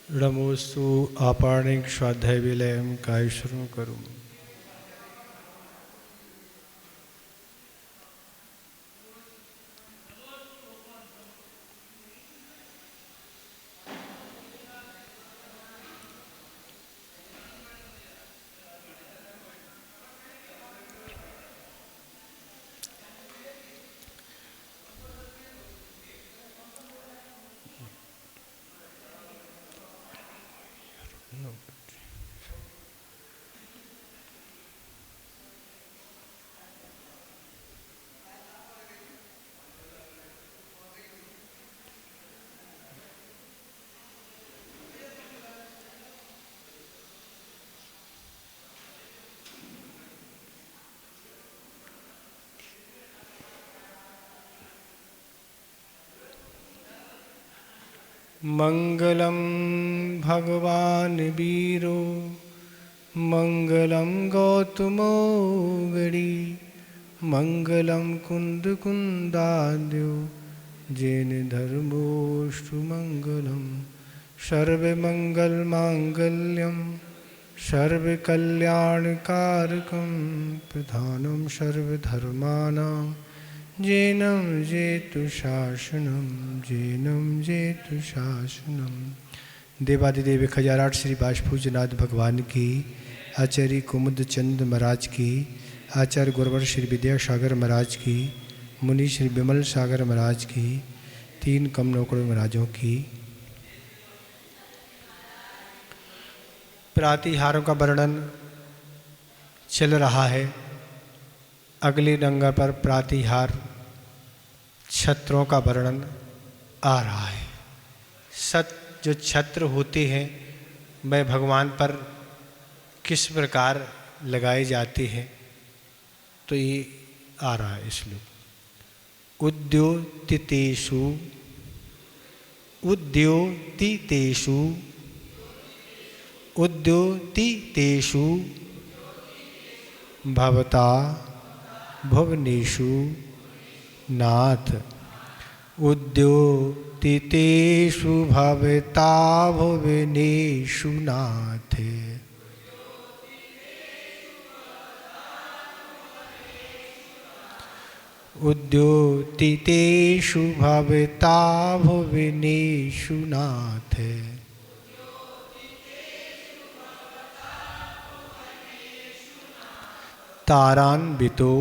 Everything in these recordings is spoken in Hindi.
नमोस्तु आपार्णिक स्वाध्याय विलयम काय शुरू करूँ। मंगलम भगवान वीरो मंगलम गौतमो गणी मंगलम कुंद कुंदाद्यो जैन धर्मोष्टु मंगलम सर्वमंगल मांगल्यम सर्वकल्याणकारकं प्रधानं सर्वधर्माणां जैनं जेतु शासनं जैनं जेतु शासनं। देवादिदेव खजाराट श्री बाजपूजनाथ भगवान की, आचार्य कुमुद चंद महाराज की, आचार्य गुरुवर श्री विद्यासागर महाराज की, मुनि श्री विमल सागर महाराज की, तीन कमनोकड़ महाराजों की। प्रातिहारों का वर्णन चल रहा है। अगले नंबर पर प्रातिहार छत्रों का वर्णन आ रहा है। जो छत्र होते हैं वह भगवान पर किस प्रकार लगाए जाते हैं, तो ये आ रहा है श्लोक। उद्योतितेषु उद्योतितेषु उद्योतितेषु भवता भुवनेषु नाथ। उद्योतितेषु भवता भुवनेषु नाथ। उद्योतितेषु भवता भुवनेषु नाथ। तारान्वितो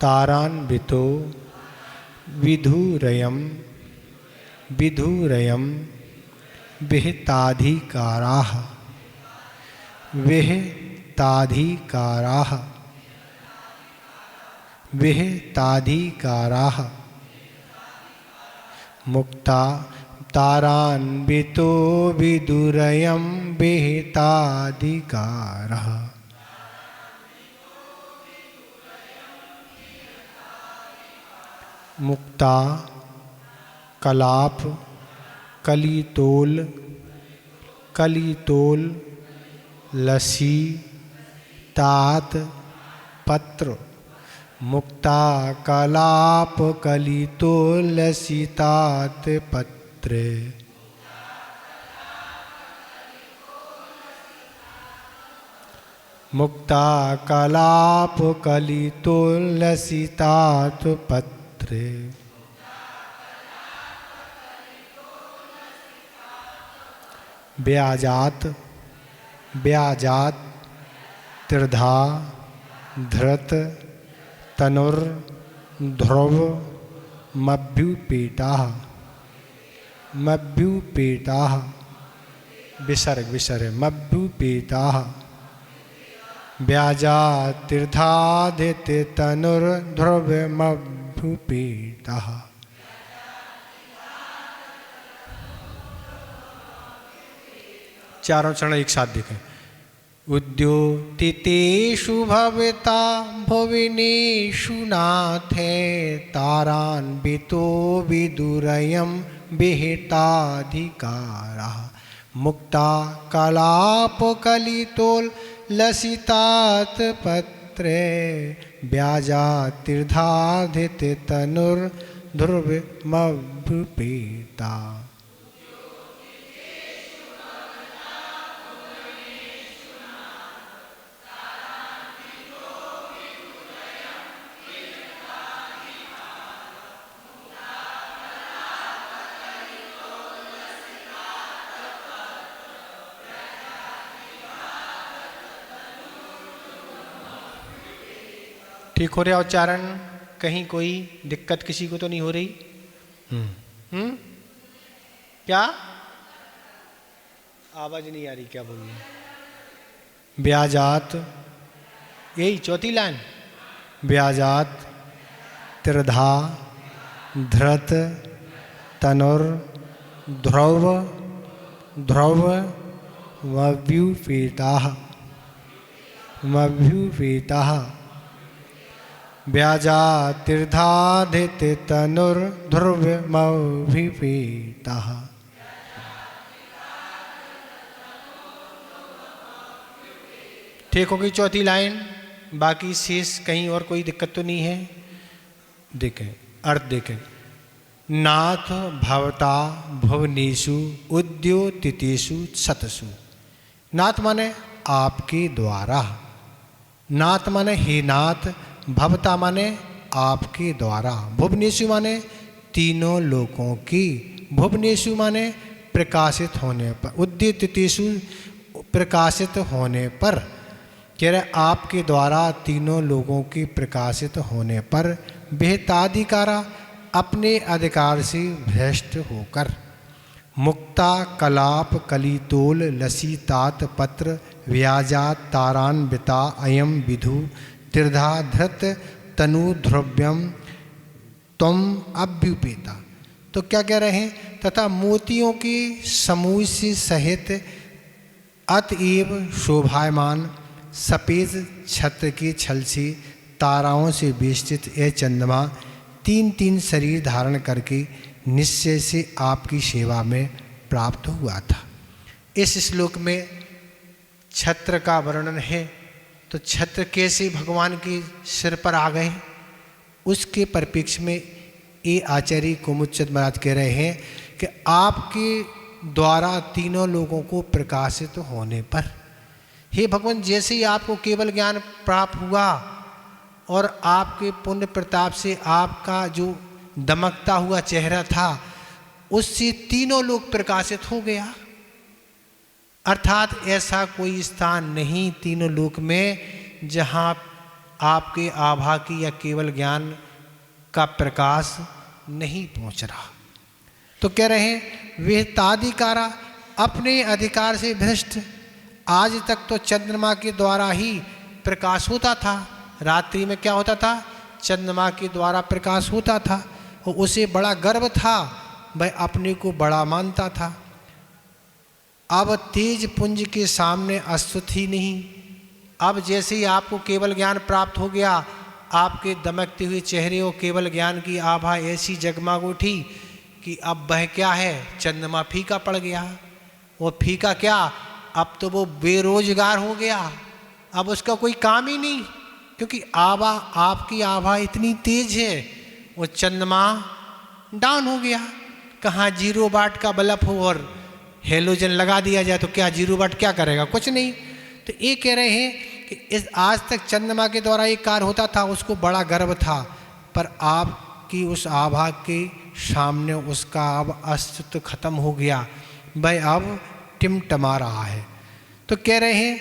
तारान्वितो विधुरयं विधुरयं विहिताधिकाराः विहिताधिकाराः विहिताधिकाराः मुक्ता तारान्वितो विधुरयं विहिताधिकाराः। मुक्ता कलाप कलितोल कलितोल लसी तात पत्र। मुक्ता कलाप कलितोल लसी तात पत्र। मुक्ता कलाप कलितोल लसी तात पत्र। ब्याजात ब्याजात त्रिधा धृत तनुर ध्रुव मभ्युपेता मभ्युपेता विसर्ग विसर्ग मभ्युपेता। ब्याजात त्रिधाधित तनुर ध्रुव मभ्युपेता। चारों चरण एक साथ देखें। उद्योतितेषु भवता भुवनेषु नाथे तारान्वितो विदुरयं विहिताधिकाराः। मुक्ता कलाप कलितोल लसितात पत्रे ब्याजात त्रिधाधित तनुर ध्रुव मभ्युपेता। ठीक हो रहा उच्चारण? कहीं कोई दिक्कत किसी को तो नहीं हो रही? क्या आवाज नहीं आ रही? क्या बोल रही? ब्याजात, यही चौथी लाइन। ब्याजात त्रिधा धृत तनुर ध्रुव ध्रुव वव्युपेताः वव्युपेताः ब्याजातिर्धाधित तनुर्ध्रुवमभिपेताः। ठीक हो गई चौथी लाइन? बाकी शेष कहीं और कोई दिक्कत तो नहीं है? देखें अर्थ देखें। नाथ भवता भुवनेषु उद्योतितेषु शतसु। नाथ माने आपके द्वारा, नाथ माने हे नाथ, भवता माने आपके द्वारा, भुवनेषु माने तीनों लोकों की, भुवनेषु माने प्रकाशित होने पर, उद्योतितेषु प्रकाशित होने पर, कह रहे आपके द्वारा तीनों लोगों की प्रकाशित होने पर, बेहताधिकारा अपने अधिकार से भ्रष्ट होकर, मुक्ता कलाप कलितोल लसीतात पत्र व्याजात तारान्विता अयम विधु त्रिधा धृत तनु ध्रुव्यम तुम अभ्युपेता। तो क्या कह रहे हैं? तथा मोतियों के समूह से सहित अतएव शोभायमान सफेद छत्र के छल से ताराओं से बेष्टित यह चंद्रमा तीन तीन शरीर धारण करके निश्चय से आपकी सेवा में प्राप्त हुआ था। इस श्लोक में छत्र का वर्णन है। तो छत्र कैसे भगवान के सिर पर आ गए, उसके परिप्रेक्ष्य में ये आचार्य कुमुदचंद महाराज कह रहे हैं कि आपके द्वारा तीनों लोगों को प्रकाशित होने पर, हे भगवान, जैसे ही आपको केवल ज्ञान प्राप्त हुआ और आपके पुण्य प्रताप से आपका जो दमकता हुआ चेहरा था, उससे तीनों लोग प्रकाशित हो गया। अर्थात ऐसा कोई स्थान नहीं तीनों लोक में जहाँ आपके आभा की या केवल ज्ञान का प्रकाश नहीं पहुँच रहा। तो कह रहे हैं वे ताधिकारा अपने अधिकार से भ्रष्ट। आज तक तो चंद्रमा के द्वारा ही प्रकाश होता था। रात्रि में क्या होता था? चंद्रमा के द्वारा प्रकाश होता था और उसे बड़ा गर्व था, वह अपने को बड़ा मानता था। अब तेज पुंज के सामने अस्तुत ही नहीं। अब जैसे ही आपको केवल ज्ञान प्राप्त हो गया, आपके दमकते हुए चेहरे और केवल ज्ञान की आभा ऐसी जगमग उठी कि अब वह क्या है? चंद्रमा फीका पड़ गया। और फीका क्या, अब तो वो बेरोजगार हो गया, अब उसका कोई काम ही नहीं, क्योंकि आभा, आपकी आभा इतनी तेज है। वो चंद्रमा डाउन हो गया। कहाँ 0 वाट का बल्ब हो और हेलोजन लगा दिया जाए तो क्या 0 वाट क्या करेगा? कुछ नहीं। तो ये कह रहे हैं कि इस आज तक चंद्रमा के द्वारा एक कार्य होता था, उसको बड़ा गर्व था, पर आपकी उस आभा के सामने उसका अब अस्तित्व खत्म हो गया, वह अब टिमटमा रहा है। तो कह रहे हैं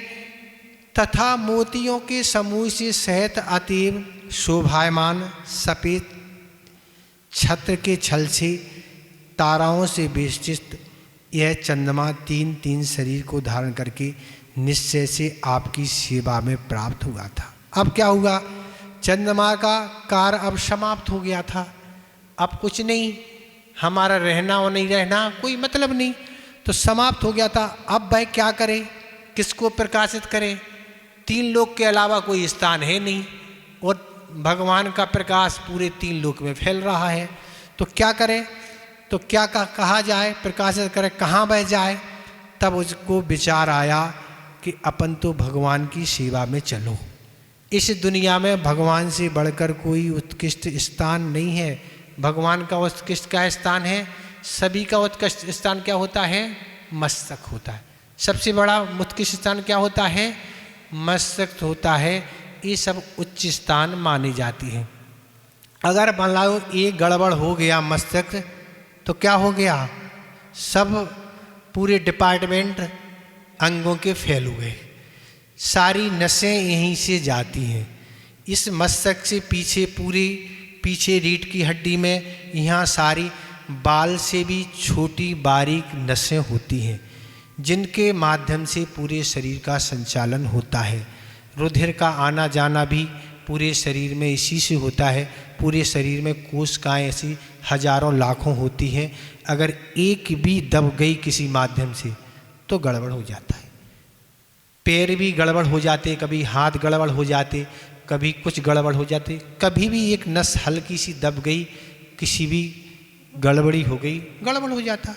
तथा मोतियों के समूह से सहित अतीव शोभायमान सफेद छत्र के छल से ताराओं से बेष्टित यह चंद्रमा 3-3 शरीर को धारण करके निश्चय से आपकी सेवा में प्राप्त हुआ था। अब क्या हुआ? चंद्रमा का कार्य अब समाप्त हो गया था। अब कुछ नहीं, हमारा रहना और नहीं रहना कोई मतलब नहीं, तो समाप्त हो गया था। अब वह क्या करे, किसको प्रकाशित करे? 3 लोक के अलावा कोई स्थान है नहीं और भगवान का प्रकाश पूरे 3 लोक में फैल रहा है। तो क्या करे? तो क्या कहा जाए? प्रकाशित करे, कहाँ बह जाए? तब उसको विचार आया कि अपन तो भगवान की सेवा में चलो। इस दुनिया में भगवान से बढ़कर कोई उत्कृष्ट स्थान नहीं है। भगवान का उत्कृष्ट क्या स्थान है? सभी का उत्कृष्ट स्थान क्या होता है? मस्तक होता है। सबसे बड़ा उत्कृष्ट स्थान क्या होता है? मस्तक होता है। ये सब उच्च स्थान मानी जाती है। अगर मान लो ये गड़बड़ हो गया मस्तक, तो क्या हो गया? सब पूरे डिपार्टमेंट अंगों के फेल हुए, सारी नसें यहीं से जाती हैं। इस मस्तक से पीछे पूरी पीछे रीढ़ की हड्डी में यहाँ सारी बाल से भी छोटी बारीक नसें होती हैं, जिनके माध्यम से पूरे शरीर का संचालन होता है। रुधिर का आना जाना भी पूरे शरीर में इसी से होता है। पूरे शरीर में कोशिकाएं ऐसी हजारों लाखों होती हैं, अगर एक भी दब गई किसी माध्यम से तो गड़बड़ हो जाता है। पैर भी गड़बड़ हो जाते, कभी हाथ गड़बड़ हो जाते, कभी कुछ गड़बड़ हो जाते, कभी भी एक नस हल्की सी दब गई, किसी भी गड़बड़ी हो गई, गड़बड़ हो जाता।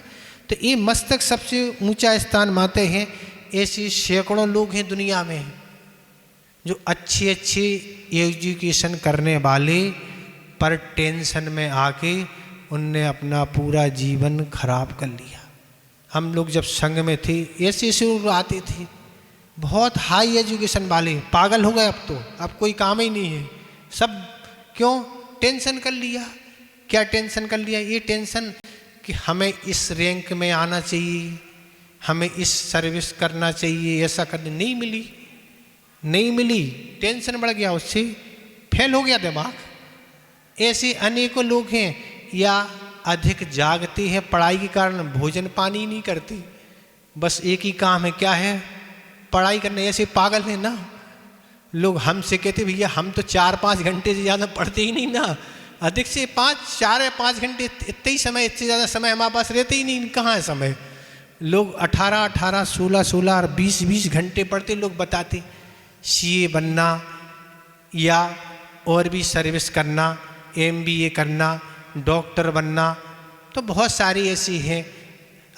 तो ये मस्तक सबसे ऊंचा स्थान मानते हैं। ऐसे सैकड़ों लोग हैं दुनिया में जो अच्छे अच्छे एजुकेशन करने वाले, पर टेंशन में आके उनने अपना पूरा जीवन खराब कर लिया। हम लोग जब संघ में थे ऐसे ऐसे लोग आते थे, बहुत हाई एजुकेशन वाले, पागल हो गए। अब कोई काम ही नहीं है सब। क्यों? टेंशन कर लिया। क्या टेंशन कर लिया? ये टेंशन कि हमें इस रैंक में आना चाहिए, हमें इस सर्विस करना चाहिए, ऐसा करने नहीं मिली, टेंशन बढ़ गया, उससे फेल हो गया दिमाग। ऐसे अनेकों लोग हैं या अधिक जागते हैं पढ़ाई के कारण, भोजन पानी नहीं करते, बस एक ही काम है, क्या है? पढ़ाई करने। ऐसे पागल हैं ना लोग। हमसे कहते भैया हम तो 4-5 घंटे से ज़्यादा पढ़ते ही नहीं ना, अधिक से 4 या 5 घंटे, इतने ही समय, इससे ज़्यादा समय हमारे पास रहते ही नहीं। कहाँ है समय? लोग 18, 16 और 20 घंटे पढ़ते। लोग बताते CA बनना या और भी सर्विस करना, MBA करना, डॉक्टर बनना, तो बहुत सारी ऐसी हैं,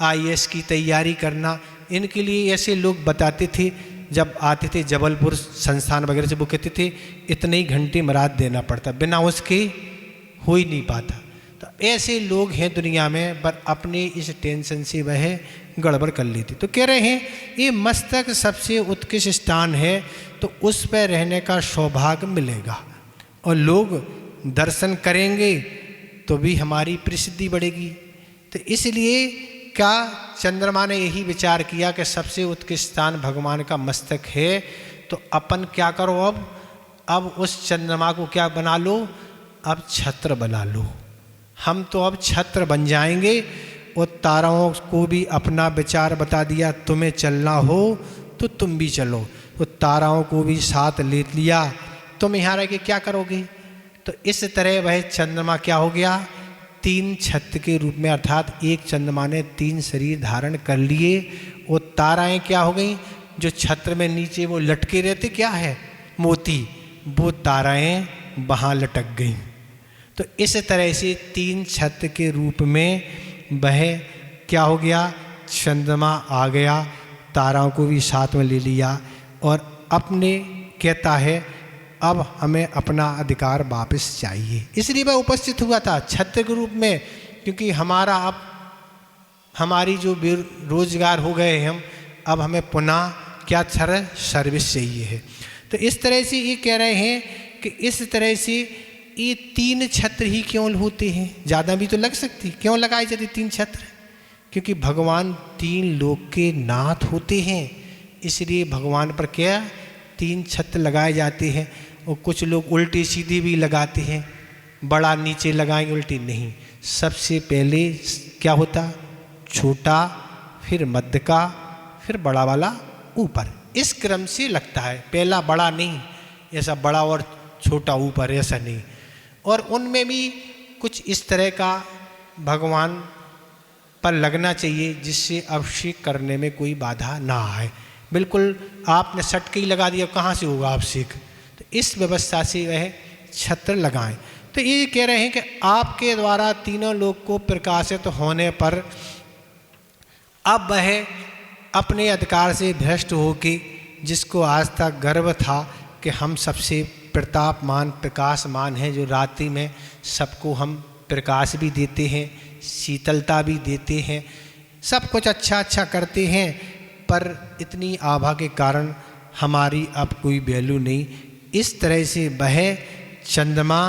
IAS की तैयारी करना। इनके लिए ऐसे लोग बताते थे, जब आते थे जबलपुर संस्थान वगैरह से, वो कहते थे इतने ही घंटे मराद देना पड़ता, बिना उसके हो ही नहीं पाता। तो ऐसे लोग हैं दुनिया में, पर अपने इस टेंशन से वह गड़बड़ कर लेते। तो कह रहे हैं ये मस्तक सबसे उत्कृष्ट स्थान है, तो उस पर रहने का सौभाग्य मिलेगा और लोग दर्शन करेंगे तो भी हमारी प्रसिद्धि बढ़ेगी। तो इसलिए क्या चंद्रमा ने यही विचार किया कि सबसे उत्कृष्ट स्थान भगवान का मस्तक है, तो अपन क्या करो, अब उस चंद्रमा को क्या बना लो, अब छत्र बना लो। हम तो अब छत्र बन जाएंगे। और ताराओं को भी अपना विचार बता दिया, तुम्हें चलना हो तो तुम भी चलो। तो ताराओं को भी साथ ले लिया, तुम यहाँ रह के क्या करोगे? तो इस तरह वह चंद्रमा क्या हो गया, 3 छत्र के रूप में, अर्थात एक चंद्रमा ने 3 शरीर धारण कर लिए। और ताराएं क्या हो गई, जो छत्र में नीचे वो लटके रहते, क्या है, मोती, वो ताराएं वहाँ लटक गई। तो इस तरह से 3 छत्र के रूप में वह क्या हो गया, चंद्रमा आ गया, ताराओं को भी साथ में ले लिया और अपने कहता है अब हमें अपना अधिकार वापस चाहिए। इसलिए वह उपस्थित हुआ था छत्र के रूप में, क्योंकि हमारा अब हमारी जो बेरोजगार हो गए हम, अब हमें पुनः क्या सर्विस चाहिए है। तो इस तरह से ये कह रहे हैं कि इस तरह से ये 3 छत्र ही क्यों होते हैं, ज़्यादा भी तो लग सकती, क्यों लगाए जाते 3 छत्र? क्योंकि भगवान 3 लोक के नाथ होते हैं, इसलिए भगवान पर क्या 3 छत्र लगाए जाते हैं। और कुछ लोग उल्टी सीधी भी लगाते हैं, बड़ा नीचे लगाएंगे, उल्टी नहीं। सबसे पहले क्या होता, छोटा, फिर मध्य का, फिर बड़ा वाला ऊपर, इस क्रम से लगता है। पहला बड़ा नहीं, ऐसा बड़ा और छोटा ऊपर, ऐसा नहीं। और उनमें भी कुछ इस तरह का भगवान पर लगना चाहिए जिससे अभिषेक करने में कोई बाधा ना आए। बिल्कुल आपने सट के ही लगा दिया, कहाँ से होगा अभिषेक? तो इस व्यवस्था से वह छत्र लगाएं। तो ये कह रहे हैं कि आपके द्वारा तीनों लोक को प्रकाशित होने पर अब वह अपने अधिकार से भ्रष्ट होके, जिसको आज तक गर्व था कि हम सबसे प्रतापमान प्रकाशमान हैं, जो रात्रि में सबको हम प्रकाश भी देते हैं, शीतलता भी देते हैं, सब कुछ अच्छा करते हैं, पर इतनी आभा के कारण हमारी अब कोई वैल्यू नहीं। इस तरह से वह चंद्रमा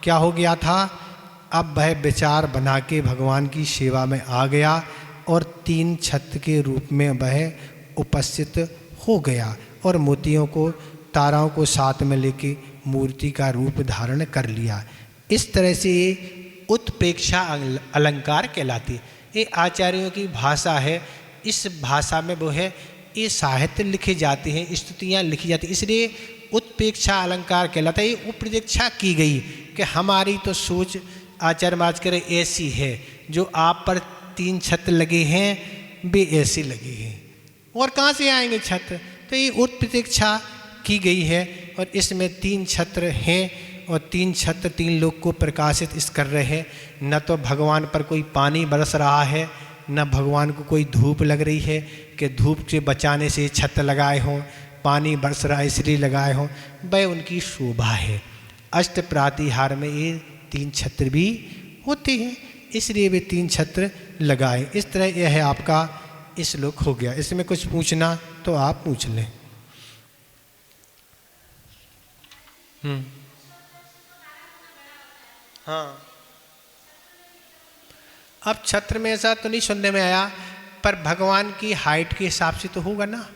क्या हो गया था, अब वह विचार बना के भगवान की सेवा में आ गया और 3 छत्र के रूप में वह उपस्थित हो गया और मोतियों को, ताराओं को साथ में लेके मूर्ति का रूप धारण कर लिया। इस तरह से ये उत्प्रेक्षा अलंकार कहलाती है। ये आचार्यों की भाषा है। इस भाषा में वो है ये साहित्य लिखे जाते हैं, स्तुतियाँ लिखी जाती हैं, इसलिए उत्प्रेक्षा अलंकार कहलाता है। ये उत्प्रेक्षा की गई कि हमारी तो सोच आचार्य महाराज कह रहे ऐसी है, जो आप पर 3 छत्र लगे हैं वे ऐसे लगे हैं, और कहाँ से आएंगे छत्र। तो ये उत्प्रेक्षा की गई है और इसमें 3 छत्र हैं और 3 छत्र 3 लोग को प्रकाशित इस कर रहे हैं। न तो भगवान पर कोई पानी बरस रहा है, न भगवान को कोई धूप लग रही है कि धूप से बचाने से छत्र लगाए हों, पानी बरस रहा है इसलिए लगाए हों, वह उनकी शोभा है। अष्ट प्रातिहार में ये 3 छत्र भी होते हैं, इसलिए वे 3 छत्र लगाए। इस तरह यह है आपका श्लोक हो गया। इसमें कुछ पूछना तो आप पूछ लें। हाँ, अब छत्र में ऐसा तो नहीं सुनने में आया, पर भगवान की हाइट के हिसाब से तो होगा ना।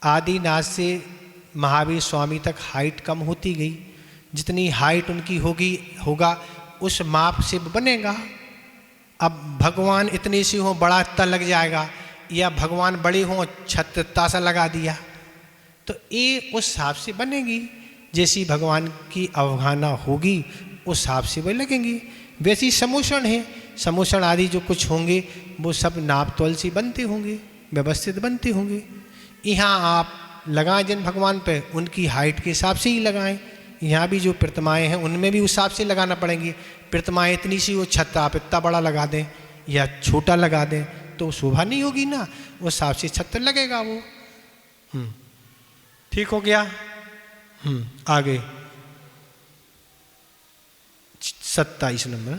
आदिनाथ से महावीर स्वामी तक हाइट कम होती गई, जितनी हाइट उनकी होगा उस माप से बनेगा। अब भगवान इतने से हो बड़ा इतना लग जाएगा, या भगवान बड़े हों छत्र तासा लगा दिया, तो ये उस हिसाब से बनेगी। जैसी भगवान की अवगाहना होगी उस हिसाब से वह लगेंगी। वैसी समोषण है, समोषण आदि जो कुछ होंगे वो सब नाप तोल से बनते होंगे, व्यवस्थित बनते होंगे। यहाँ आप लगाएं जिन भगवान पे उनकी हाइट के हिसाब से ही लगाएं। यहाँ भी जो प्रतिमाएँ हैं उनमें भी उस हिसाब से लगाना पड़ेंगी। प्रतिमाएँ इतनी सी, वो छत्र आप इतना बड़ा लगा दें या छोटा लगा दें तो शोभा नहीं होगी ना, उस हिसाब से छत्र लगेगा वो। ठीक हो गया। आगे 27 नंबर।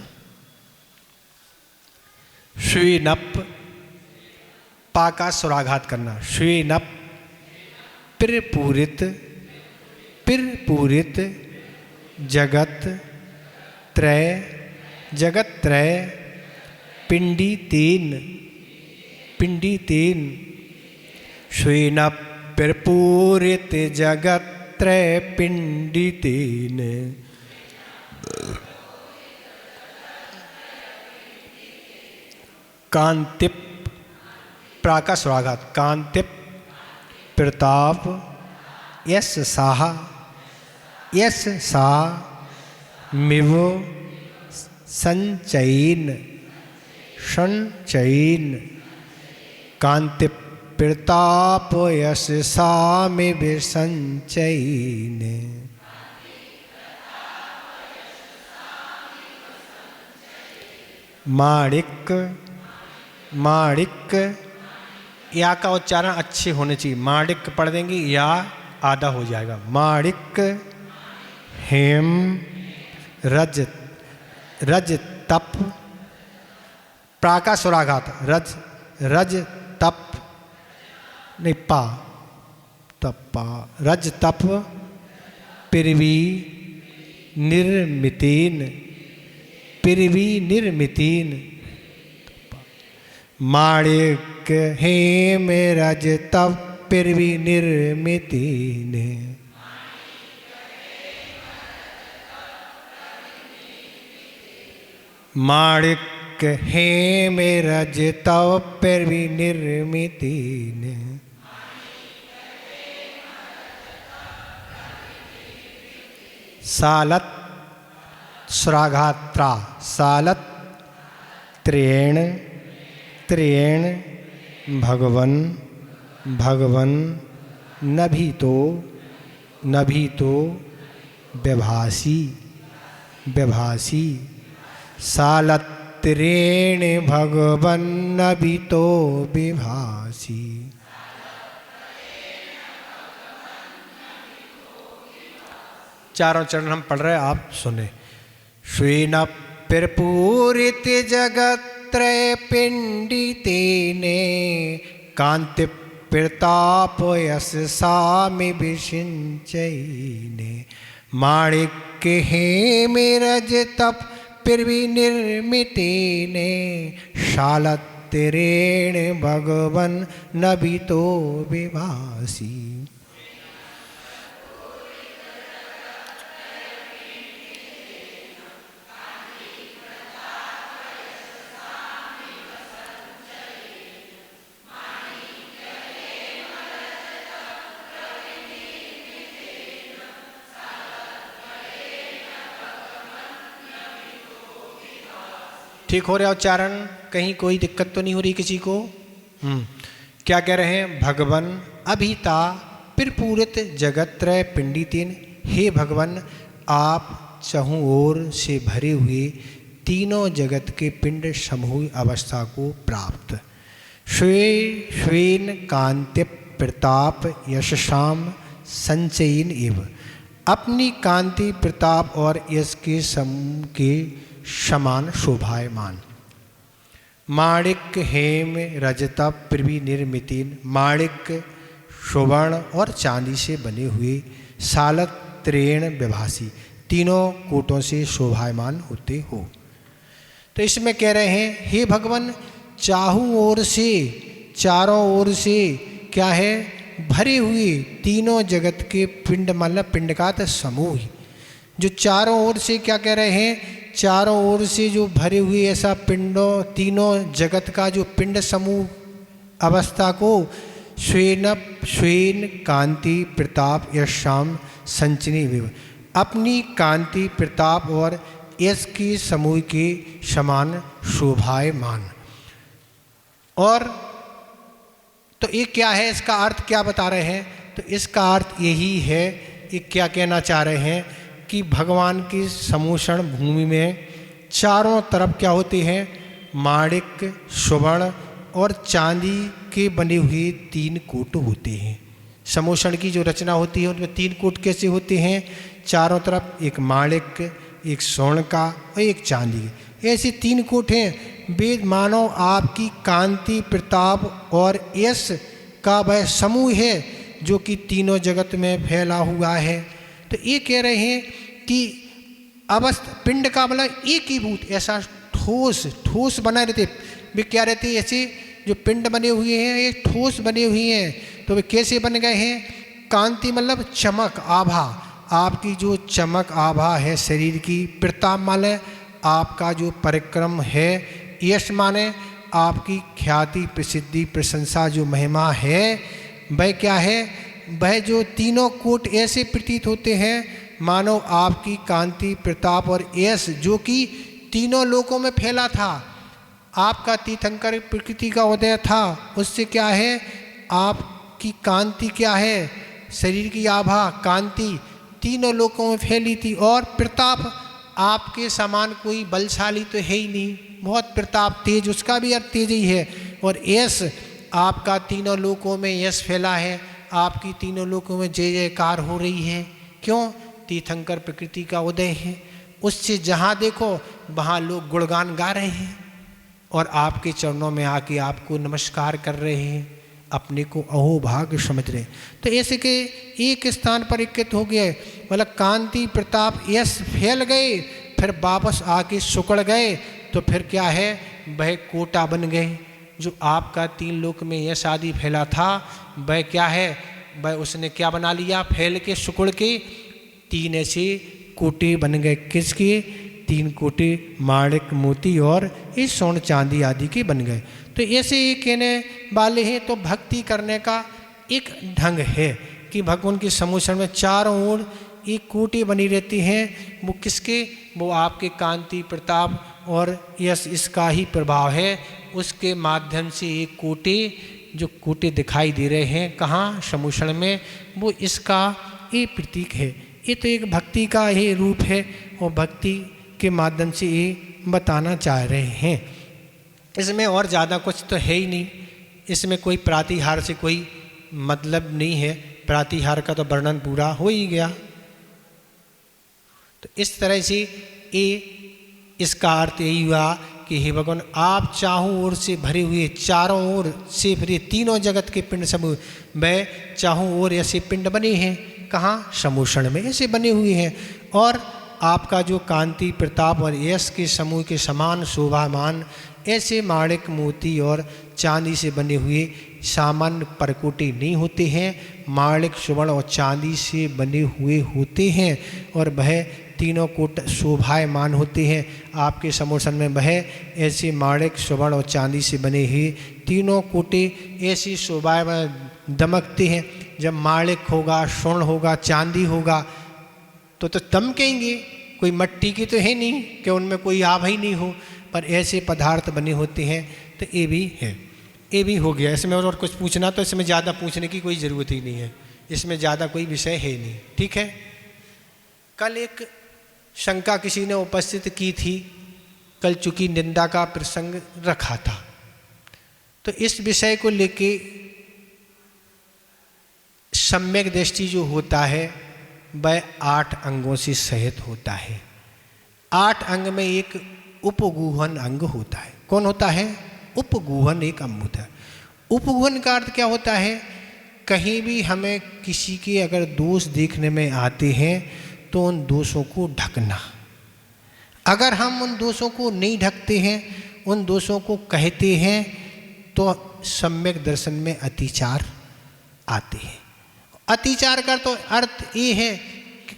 श्वेनप, पा का स्वराघात करना। श्वेनप पिरपूरित, पिरपूरित जगत त्रय, जगत त्रय पिंडी तीन, पिंडी तीन। श्वेनप पिरपूरित जगत त्रय पिंडी तीन। कांतिप, प्राका स्वराघात। कांतिप प्रताप यश साह, यश सा मिव संचयन, संचयन। कांतिप प्रताप यश सा मिव संचयन। माणिक, माणिक या का उच्चारण अच्छे होने चाहिए। माणिक पढ़ देंगे या आधा हो जाएगा। माणिक हेम रज, रज तप, प्राका स्वराघात। रज, रज तप नहीं पा, तपा। रज तप पृवी निर्मितीन, पृवी निर्मितीन। माणिक हेम रज तप पृवी निर्मितीन। माणिक हेम रज तप पृवी निर्मितीन। सालत स्वराघात्रा। सालत त्रेण, त्रेण भगवन, भगवन नभीतो, नभीतो व्यभासी, व्यभासी। सालत त्रेण भगवन नभीतो विभासी। चारों चरण हम पढ़ रहे हैं, आप सुने। श्वेन पिरपूरित जगत त्रय पिंडितेने, कांति प्रताप यश सामि विसिंचयिने। माणिक्य हेम रज तप पृवी निर्मितेने, शालत्तेरेण भगवन नभितो विभासी। ठीक हो रहा उच्चारण? कहीं कोई दिक्कत तो नहीं हो रही किसी को? क्या कह रहे हैं? भगवन अभिता पिरपूरित जगत्रय पिंडितेन, हे भगवान आप चहुं ओर से भरे हुए तीनों जगत के पिंड समूह अवस्था को प्राप्त। श्वे श्वेन कांति प्रताप यशसाम संचयन एव, अपनी कांति प्रताप और यश के समूह के समान शोभायमान। माणिक हेम रजत पृथ्वी निर्मितीन, माणिक सुवर्ण और चांदी से बने हुए सालक त्रेण विभासी, तीनों कोटों से शोभायमान होते हो। तो इसमें कह रहे हैं हे भगवान चारों ओर से, चारों ओर से क्या है? भरे हुए तीनों जगत के पिंड, मतलब पिंड का तो समूह, जो चारों ओर से क्या कह रहे हैं? चारों ओर से जो भरे हुए ऐसा पिंडों, तीनों जगत का जो पिंड समूह अवस्था को श्वेन कांति प्रताप यशाम संचनी विव, अपनी कांति प्रताप और यश के समूह के समान शोभायमान। और तो ये क्या है? इसका अर्थ क्या बता रहे हैं? तो इसका अर्थ यही है, ये क्या कहना चाह रहे हैं कि भगवान की समूषण भूमि में चारों तरफ क्या होते हैं? माणिक सुवर्ण और चांदी के बने हुए तीन कूट होते हैं। समूषण की जो रचना होती है उनमें तीन कूट कैसे होते हैं? चारों तरफ एक माणिक, एक स्वर्ण का और एक चांदी, ऐसे तीन कूट हैं। वेद मानो आपकी कांति प्रताप और यश का वह समूह है जो कि तीनों जगत में फैला हुआ है। तो ये कह रहे हैं कि अवस्था पिंड का मतलब एक ही भूत, ऐसा ठोस ठोस बना रहते, वे क्या रहते? ऐसे जो पिंड बने हुए हैं ये ठोस बने हुए हैं। तो वे कैसे बन गए हैं? कांति मतलब चमक, आभा, आपकी जो चमक आभा है शरीर की, प्रताप माने आपका जो परिक्रम है, यश माने आपकी ख्याति प्रसिद्धि प्रशंसा जो महिमा है, वह क्या है? वह जो तीनों कोट ऐसे प्रतीत होते हैं मानो आपकी कांति प्रताप और यश जो कि तीनों लोकों में फैला था। आपका तीर्थंकर प्रकृति का उदय था, उससे क्या है? आपकी कांति क्या है? शरीर की आभा कांति तीनों लोकों में फैली थी। और प्रताप, आपके समान कोई बलशाली तो है ही नहीं, बहुत प्रताप तेज, उसका भी अर्थ तेज ही है। और यश, आपका तीनों लोकों में यश फैला है, आपकी तीनों लोकों में जय जयकार हो रही है। क्यों? तीर्थंकर प्रकृति का उदय है, उससे जहाँ देखो वहाँ लोग गुणगान गा रहे हैं और आपके चरणों में आके आपको नमस्कार कर रहे हैं, अपने को अहोभाग्य समझ रहे। तो ऐसे के एक स्थान पर एकत्रित हो गए, मतलब कांति प्रताप यश फैल गए, फिर वापस आके सुकड़ गए, तो फिर क्या है? वह कोटा बन गए। जो आपका तीन लोक में यश आदि फैला था, वह क्या है? वह उसने क्या बना लिया? फैल के सुकड़ के तीन ऐसे कोटे बन गए। किसके? तीन कोटे माणिक मोती और इस स्वर्ण चांदी आदि के बन गए। तो ऐसे ये कहने वाले हैं। तो भक्ति करने का एक ढंग है कि भगवान के समूषण में चारों ओर एक कोटे बनी रहती हैं। वो किसके? वो आपके कांति प्रताप और यश, इसका ही प्रभाव है। उसके माध्यम से एक कोटे, जो कोटे दिखाई दे रहे हैं कहाँ? समूषण में, वो इसका ये प्रतीक है। ये तो एक भक्ति का ही रूप है और भक्ति के माध्यम से ये बताना चाह रहे हैं। इसमें और ज़्यादा कुछ तो है ही नहीं, इसमें कोई प्रातिहार से कोई मतलब नहीं है। प्रातिहार का तो वर्णन पूरा हो ही गया। तो इस तरह से ये इसका अर्थ यही हुआ कि हे भगवान आप चारों ओर से भरे हुए, चारों ओर से भरे तीनों जगत के पिंड समूह, वह चारों ओर ऐसे पिंड बने हैं। कहाँ? समूषण में ऐसे बने हुए हैं। और आपका जो कांति प्रताप और यश के समूह के समान शोभामान ऐसे माणिक मोती और चांदी से बने हुए सामान्य परकोटे नहीं होते हैं, माणिक सुवर्ण और चांदी से बने हुए होते हैं। और वह तीनों कोट शोभायमान होते हैं। आपके समूषण में वह ऐसे माणिक सुवर्ण और चांदी से बने हुए तीनों कोटे ऐसी शोभायमान दमकते हैं। जब माणिक होगा, स्वर्ण होगा, चांदी होगा तो दमकेंगे। कोई मट्टी की तो है नहीं कि उनमें कोई आभा ही नहीं हो। पर ऐसे पदार्थ बने होते हैं, तो ये भी है। ये भी हो गया। इसमें और कुछ पूछना तो इसमें ज़्यादा पूछने की कोई ज़रूरत ही नहीं है, इसमें ज़्यादा कोई विषय है नहीं। ठीक है। कल एक शंका किसी ने उपस्थित की थी, कल चूँकि निंदा का प्रसंग रखा था, तो इस विषय को लेके सम्यक दृष्टि जो होता है वह 8 अंगों से सहित होता है। 8 अंग में एक उपगूहन अंग होता है। कौन होता है? उपगूहन एक अंग होता है। उपगूहन का अर्थ क्या होता है? कहीं भी हमें किसी के अगर दोष देखने में आते हैं तो उन दोषों को ढकना। अगर हम उन दोषों को नहीं ढकते हैं, उन दोषों को कहते हैं, तो सम्यक दर्शन में अतिचार आते हैं। अतिचार का तो अर्थ ये है कि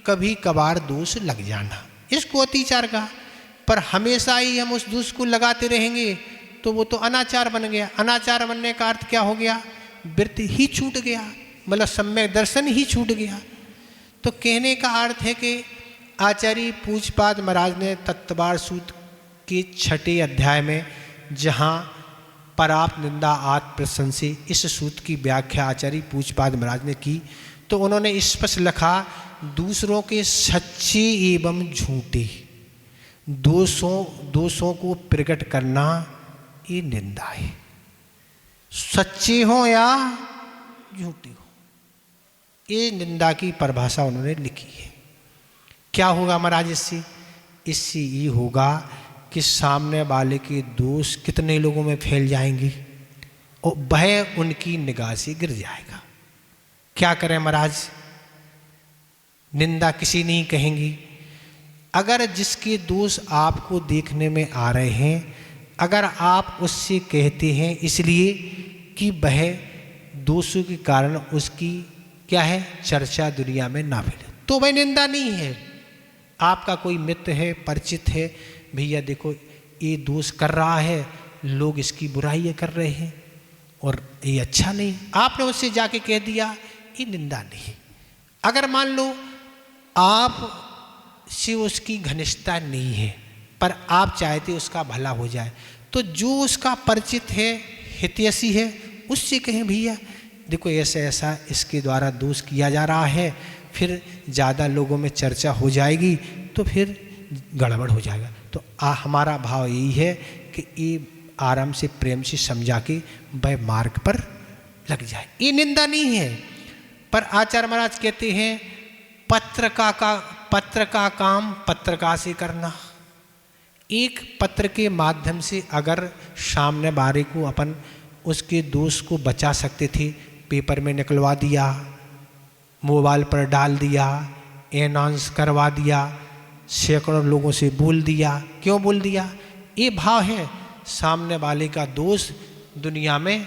कभी कभार दोष लग जाना, इसको अतिचार का। पर हमेशा ही हम उस दोष को लगाते रहेंगे तो वो तो अनाचार बन गया। अनाचार बनने का अर्थ क्या हो गया? वृत्ति ही छूट गया, मतलब सम्यक दर्शन ही छूट गया। तो कहने का अर्थ है कि आचार्य पूज्यपाद महाराज ने तत्वार सूत्र के 6 अध्याय में जहाँ पराप निंदा आत्म प्रशंसे, इस सूत्र की व्याख्या आचार्य पूज्यपाद महाराज ने की, तो उन्होंने स्पष्ट लिखा, दूसरों के सच्चे एवं झूठे दोषों को प्रकट करना ये निंदा है। सच्चे हो या झूठे हो, ये निंदा की परिभाषा उन्होंने लिखी है। क्या होगा महाराज इससे ये होगा कि सामने वाले के दोष कितने लोगों में फैल जाएंगे और वह उनकी निगाह से गिर जाएगा। क्या करें महाराज? निंदा किसी नहीं कहेंगी। अगर जिसके दोष आपको देखने में आ रहे हैं, अगर आप उससे कहते हैं इसलिए कि वह दोषों के कारण उसकी क्या है चर्चा दुनिया में ना फैले, तो वह निंदा नहीं है। आपका कोई मित्र है, परिचित है, भैया देखो ये दोष कर रहा है, लोग इसकी बुराइयाँ कर रहे हैं और ये अच्छा नहीं, आपने उससे जाके कह दिया, ये निंदा नहीं। अगर मान लो आप से उसकी घनिष्ठता नहीं है पर आप चाहते उसका भला हो जाए, तो जो उसका परिचित है, हितैषी है, उससे कहें भैया देखो ऐसा ऐसा इसके द्वारा दोष किया जा रहा है, फिर ज़्यादा लोगों में चर्चा हो जाएगी तो फिर गड़बड़ हो जाएगा। तो हमारा भाव यही है कि ये आराम से प्रेम से समझा के वह मार्ग पर लग जाए, ये निंदा नहीं है। पर आचार्य महाराज कहते हैं पत्र का काम पत्रकार से करना। एक पत्र के माध्यम से अगर सामने वाले को अपन उसके दोष को बचा सकते थे, पेपर में निकलवा दिया, मोबाइल पर डाल दिया, अनाउंस करवा दिया, सैकड़ों लोगों से बोल दिया। क्यों बोल दिया? ये भाव है सामने वाले का दोष दुनिया में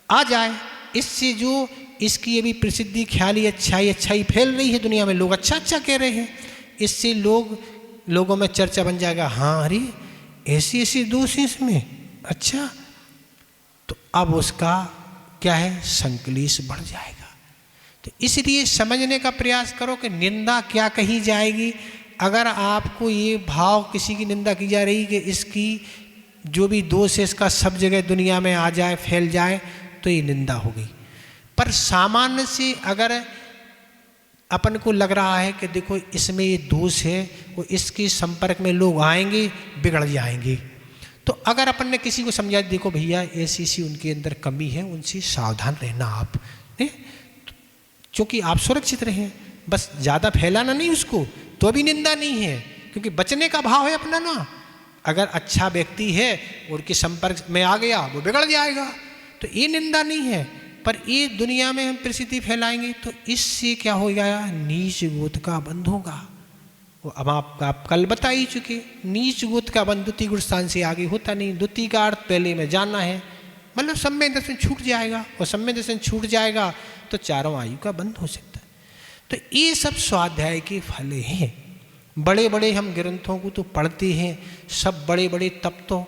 आ जाए, इससे जो इसकी ये भी प्रसिद्धि, ख्याली, अच्छाई फैल रही है दुनिया में, लोग अच्छा कह रहे हैं, इससे लोगों में चर्चा बन जाएगा, हाँ अरे ऐसी दोष है इसमें, अच्छा, तो अब उसका क्या है संकलेश बढ़ जाएगा। तो इसलिए समझने का प्रयास करो कि निंदा क्या कही जाएगी। अगर आपको ये भाव किसी की निंदा की जा रही कि इसकी जो भी दोष है इसका सब जगह दुनिया में आ जाए, फैल जाए, तो ये निंदा हो गई। पर सामान्य से अगर अपन को लग रहा है कि देखो इसमें ये दोष है, वो इसके संपर्क में लोग आएंगे, बिगड़ जाएंगे, तो अगर अपन ने किसी को समझा देखो भैया ऐसी उनके अंदर कमी है, उनसे सावधान रहना आप, क्योंकि आप सुरक्षित रहें, बस ज़्यादा फैलाना नहीं उसको, तो भी निंदा नहीं है, क्योंकि बचने का भाव है अपना ना। अगर अच्छा व्यक्ति है और के संपर्क में आ गया वो बिगड़ जाएगा, तो ये निंदा नहीं है। पर ये दुनिया में हम प्रसिद्धि फैलाएंगे तो इससे क्या हो गया, नीच गोत का बंध होगा। वो अब आप कल बता ही चुके, नीच गोत का बंध द्वितीय गुण स्थान से आगे होता नहीं। द्वितीय का अर्थ पहले में जानना है, मतलब सम्यक दर्शन छूट जाएगा, और सम्यक दर्शन छूट जाएगा तो चारों आयु का बंध हो सकता है। तो ये सब स्वाध्याय के फल हैं। बड़े बड़े हम ग्रंथों को तो पढ़ते हैं, सब बड़े बड़े तप तो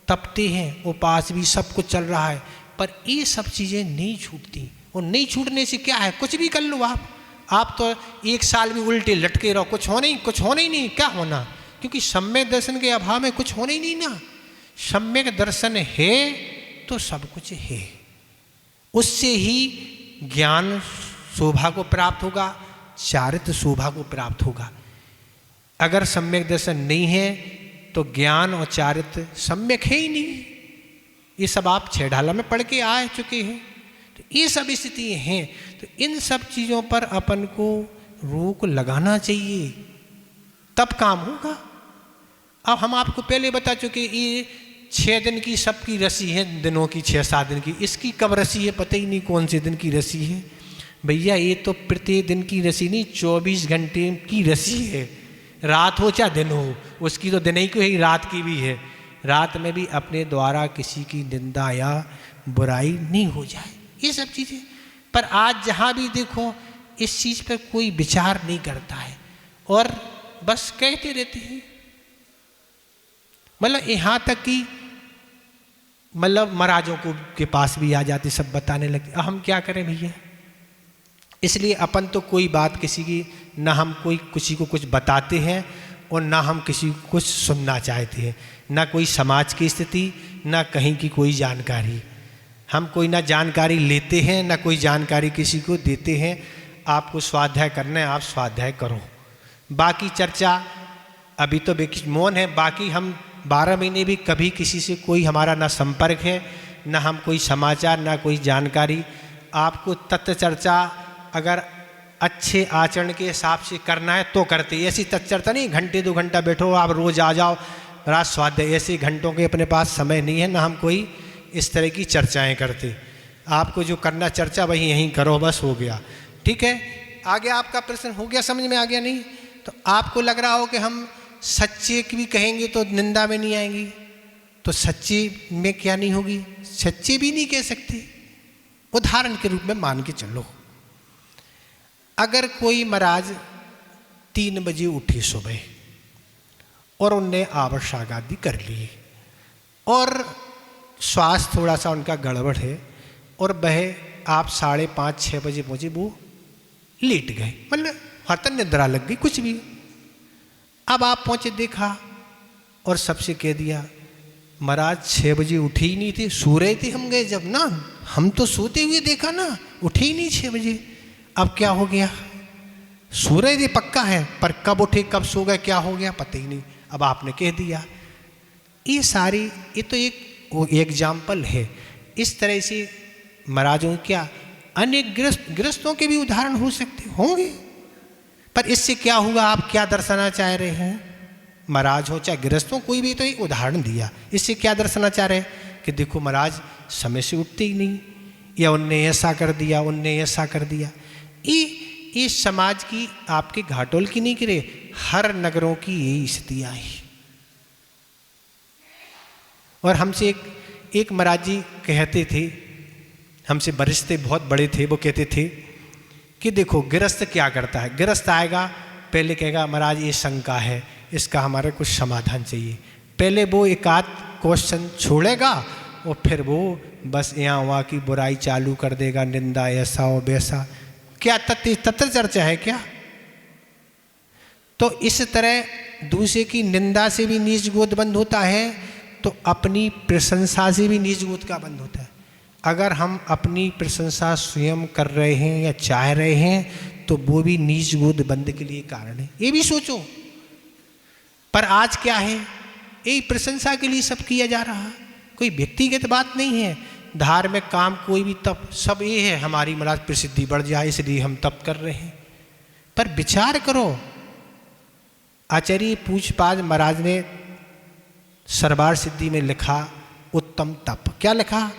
तपते हैं, उपास भी सब कुछ चल रहा है, पर ये सब चीज़ें नहीं छूटती। और नहीं छूटने से क्या है, कुछ भी कर लो आप तो 1 साल भी उल्टे लटके रहो, कुछ होना ही नहीं, क्या होना, क्योंकि सम्यक दर्शन के अभाव में कुछ होना ही नहीं ना। सम्यक दर्शन है तो सब कुछ है, उससे ही ज्ञान शोभा को प्राप्त होगा, चारित्र शोभा को प्राप्त होगा। अगर सम्यक दर्शन नहीं है तो ज्ञान और चारित्र सम्यक है ही नहीं। ये सब आप छेड़ाला में पढ़ के आ चुके हैं। तो ये सब स्थिति हैं। तो इन सब चीज़ों पर अपन को रोक लगाना चाहिए, तब काम होगा। अब हम आपको पहले बता चुके, ये 6 दिन की सबकी रस्सी है, दिनों की 6-7 दिन की। इसकी कब रस्सी है पता ही नहीं, कौन से दिन की रस्सी है भैया। ये तो प्रत्येक दिन की रस्सी नहीं, 24 घंटे की रस्सी है। रात हो चाहे दिन हो, उसकी तो दिन ही को ही रात की भी है। रात में भी अपने द्वारा किसी की निंदा या बुराई नहीं हो जाए, ये सब चीज़ें। पर आज जहाँ भी देखो इस चीज़ पर कोई विचार नहीं करता है और बस कहते रहते हैं। मतलब यहाँ तक कि मतलब महाराजों को के पास भी आ जाते, सब बताने लगते। अब हम क्या करें भैया। इसलिए अपन तो कोई बात किसी की, ना हम कोई किसी को कुछ बताते हैं और ना हम किसी को कुछ सुनना चाहते हैं, ना कोई समाज की स्थिति, ना कहीं की कोई जानकारी। हम कोई ना जानकारी लेते हैं, ना कोई जानकारी किसी को देते हैं। आपको स्वाध्याय करना है, आप स्वाध्याय करो। बाकी चर्चा अभी तो मौन है। बाकी हम 12 महीने भी कभी किसी से कोई हमारा ना संपर्क है, ना हम कोई समाचार, ना कोई जानकारी। आपको तत्व चर्चा अगर अच्छे आचरण के हिसाब से करना है तो करते। ऐसी तत्व चर्चा नहीं घंटे 2 घंटा बैठो आप रोज आ जाओ रात स्वाध्याय, ऐसे घंटों के अपने पास समय नहीं है, ना हम कोई इस तरह की चर्चाएं करते। आपको जो करना चर्चा वही यहीं करो, बस हो गया। ठीक है, आगे आपका प्रश्न हो गया, समझ में आ गया नहीं? तो आपको लग रहा हो कि हम सच्चे की भी कहेंगे तो निंदा में नहीं आएंगी, तो सच्चे में क्या नहीं होगी? सच्चे भी नहीं कह सकते। उदाहरण के रूप में मान के चलो, अगर कोई महाराज 3 बजे उठे सुबह और उनने आवश्यक आदि कर ली और स्वास्थ्य थोड़ा सा उनका गड़बड़ है और वह आप 5:30-6 बजे पहुँचे, वो लेट गए, मतलब हरतन निद्रा लग गई कुछ भी। अब आप पहुँचे, देखा और सबसे कह दिया महाराज 6 बजे उठे ही नहीं थे, सो रहे थे हम गए जब ना, हम तो सोते हुए देखा ना, उठे ही नहीं 6 बजे। अब क्या हो गया? सो रहे थे पक्का है, पर कब उठे कब सो गए क्या हो गया पता ही नहीं। अब आपने कह दिया। ये सारी, ये तो एक एग्जाम्पल है। इस तरह से महाराजों क्या अनेक गृहस्थों के भी उदाहरण हो सकते होंगे। पर इससे क्या हुआ? आप क्या दर्शाना चाह रहे हैं? महाराज हो चाहे गृहस्थों, कोई भी तो एक उदाहरण दिया। इससे क्या दर्शाना चाह रहे हैं कि देखो महाराज समय से उठते ही नहीं, या उनने ऐसा कर दिया, उनने ऐसा कर दिया। ये समाज की, आपके घाटोल की नहीं करे, हर नगरों की यही स्थितियाँ हैं। और हमसे एक महाराज जी कहते थे, हमसे वरिष्ठ थे, बहुत बड़े थे, वो कहते थे कि देखो गृहस्थ क्या करता है। गृहस्थ आएगा, पहले कहेगा महाराज ये शंका है, इसका हमारे कुछ समाधान चाहिए। पहले वो एक आध क्वेश्चन छोड़ेगा और फिर वो बस यहाँ वहाँ की बुराई चालू कर देगा, निंदा ऐसा हो वैसा। क्या तत्व चर्चा है क्या? तो इस तरह दूसरे की निंदा से भी नीच गोद बंद होता है, तो अपनी प्रशंसा से भी नीच गोद का बंद होता है। अगर हम अपनी प्रशंसा स्वयं कर रहे हैं या चाह रहे हैं तो वो भी नीच गोद बंद के लिए कारण है, ये भी सोचो। पर आज क्या है, यही प्रशंसा के लिए सब किया जा रहा, कोई व्यक्तिगत बात नहीं है। धार्मिक काम कोई भी तप, सब ये है हमारी महाराज प्रसिद्धि बढ़ जाए इसलिए हम तप कर रहे हैं। पर विचार करो, आचार्य पूछपाद महाराज ने सरबार सिद्धि में लिखा उत्तम तप, क्या लिखा?